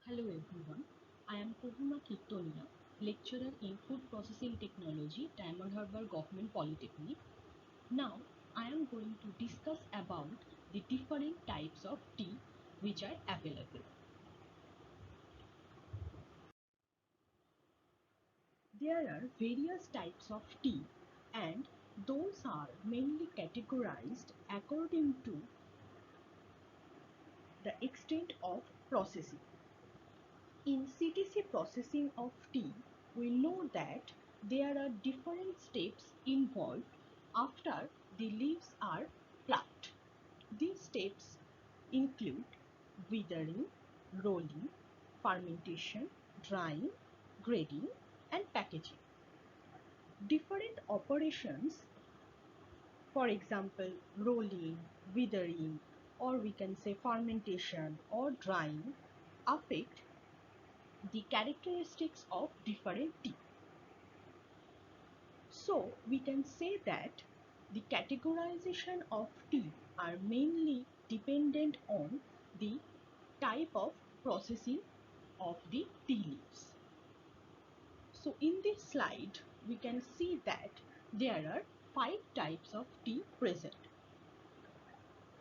Hello everyone, I am Kohima Kirtonia, lecturer in Food Processing Technology, Diamond Harbour Government Polytechnic. Now, I am going to discuss about the different types of tea which are available. There are various types of tea and those are mainly categorized according to the extent of processing. In CTC processing of tea, we know that there are different steps involved after the leaves are plucked. These steps include withering, rolling, fermentation, drying, grading, and packaging. Different operations, for example, rolling, withering, or we can say fermentation or drying, affect the characteristics of different tea. So we can say that the categorization of tea are mainly dependent on the type of processing of the tea leaves. So in this slide, we can see that there are 5 types of tea present.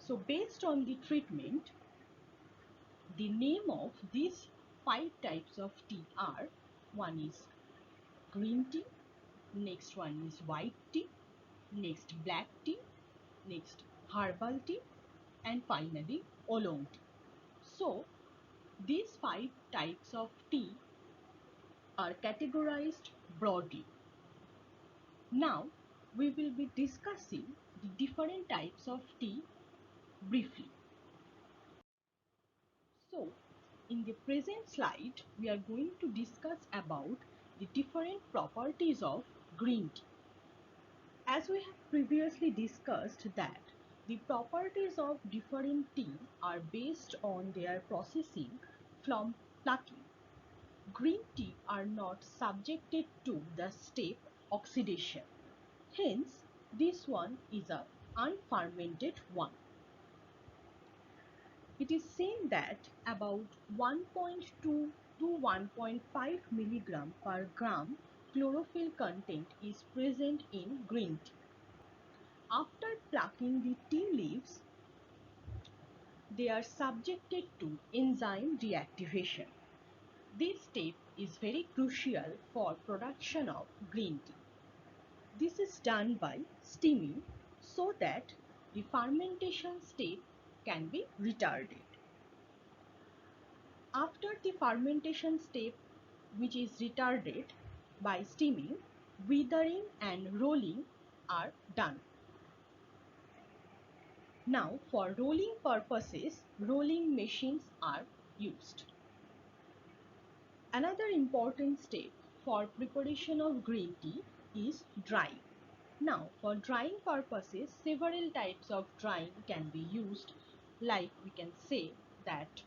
So based on the treatment, the name of these 5 types of tea are: one is green tea, next one is white tea, next black tea, next herbal tea, and finally oolong tea. So these 5 types of tea are categorized broadly. Now we will be discussing the different types of tea briefly. So in the present slide, we are going to discuss about the different properties of green tea. As we have previously discussed that the properties of different tea are based on their processing from plucking. Green tea are not subjected to the step oxidation. Hence, this one is a unfermented one. It is seen that about 1.2 to 1.5 milligram per gram chlorophyll content is present in green tea. After plucking the tea leaves, they are subjected to enzyme reactivation. This step is very crucial for production of green tea. This is done by steaming so that the fermentation step can be retarded. After the fermentation step, which is retarded by steaming, withering and rolling are done. Now, for rolling purposes, rolling machines are used. Another important step for preparation of green tea is drying. Now, for drying purposes, several types of drying can be used. Like we can say that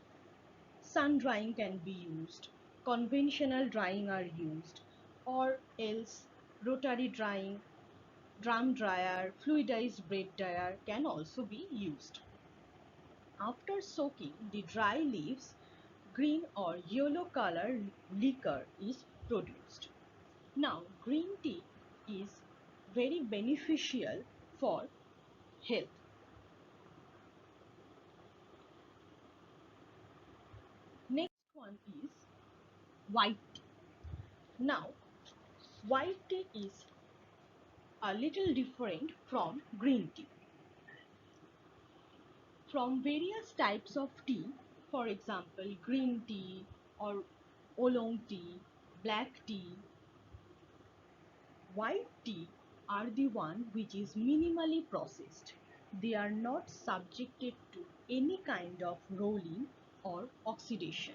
sun drying can be used, conventional drying are used, or else rotary drying, drum dryer, fluidized bread dryer can also be used. After soaking the dry leaves, green or yellow color liquor is produced. Now, green tea is very beneficial for health. Next one is white tea. Now, white tea is a little different from green tea. From various types of tea, for example, green tea or oolong tea, black tea, white tea are the one which is minimally processed. They are not subjected to any kind of rolling or oxidation.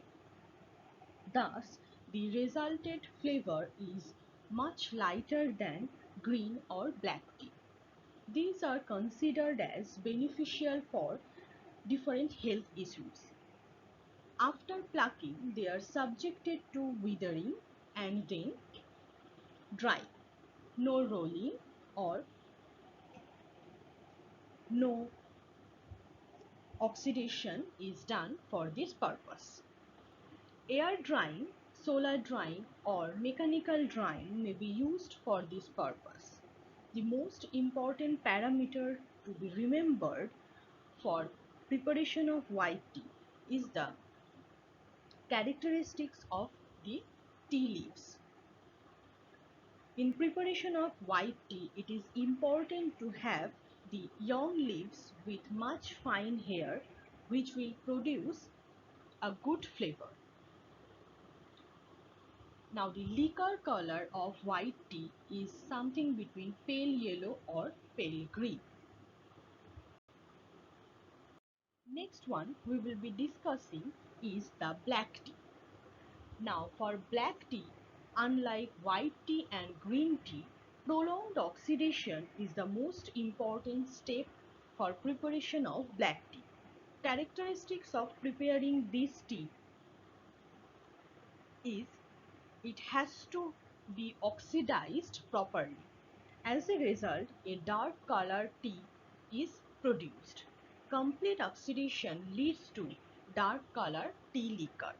Thus, the resultant flavor is much lighter than green or black tea. These are considered as beneficial for different health issues. After plucking, they are subjected to withering and then drying. No rolling or no oxidation is done for this purpose. Air drying, solar drying, or mechanical drying may be used for this purpose. The most important parameter to be remembered for preparation of white tea is the characteristics of the tea leaves. In preparation of white tea, it is important to have the young leaves with much fine hair, which will produce a good flavor. Now the liquor color of white tea is something between pale yellow or pale green. Next one we will be discussing is the black tea. Now for black tea, unlike white tea and green tea, prolonged oxidation is the most important step for preparation of black tea. Characteristics of preparing this tea is it has to be oxidized properly. As a result, a dark color tea is produced. Complete oxidation leads to dark color tea liquor.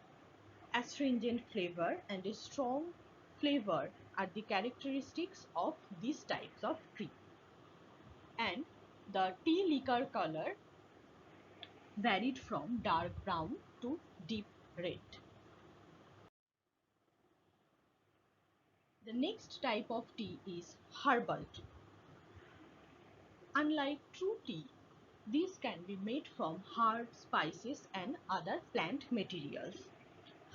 Astringent flavor and a strong flavor are the characteristics of these types of tea. And the tea liquor color varied from dark brown to deep red. The next type of tea is herbal tea. Unlike true tea, these can be made from herbs, spices and other plant materials.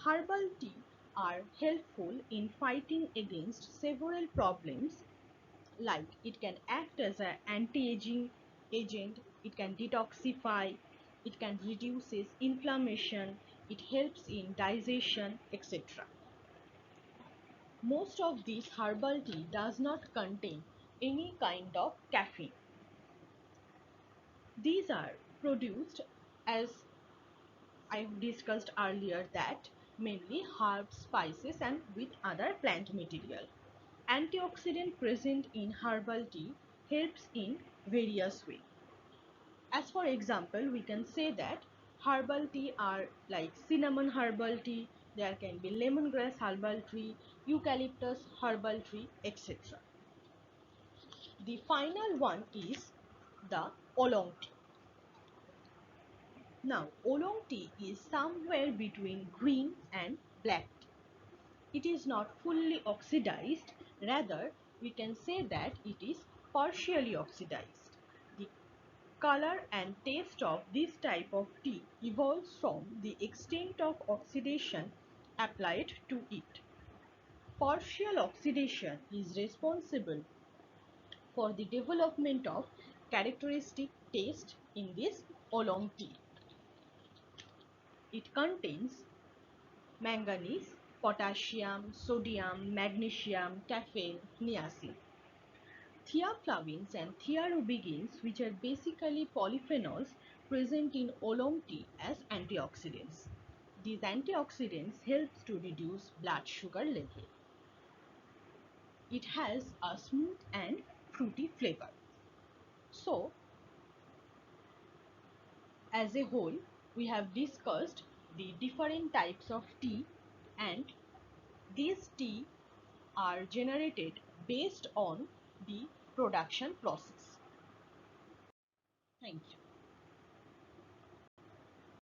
Herbal tea are helpful in fighting against several problems like it can act as an anti-aging agent, it can detoxify, it can reduce inflammation, it helps in digestion, etc. Most of this herbal tea does not contain any kind of caffeine. These are produced as I discussed earlier that mainly herbs, spices and with other plant material. Antioxidant present in herbal tea helps in various ways. As for example, we can say that herbal tea are like cinnamon herbal tea, there can be lemongrass herbal tea, eucalyptus herbal tea, etc. The final one is the oolong tea. Now, oolong tea is somewhere between green and black tea. It is not fully oxidized, rather we can say that it is partially oxidized. The color and taste of this type of tea evolves from the extent of oxidation applied to it. Partial oxidation is responsible for the development of characteristic taste in this oolong tea. It contains manganese, potassium, sodium, magnesium, caffeine, niacin. Thiaflavins and thiarubigins, which are basically polyphenols present in oolong tea as antioxidants. These antioxidants helps to reduce blood sugar level. It has a smooth and fruity flavor. So, as a whole, we have discussed the different types of tea, and these tea are generated based on the production process. Thank you.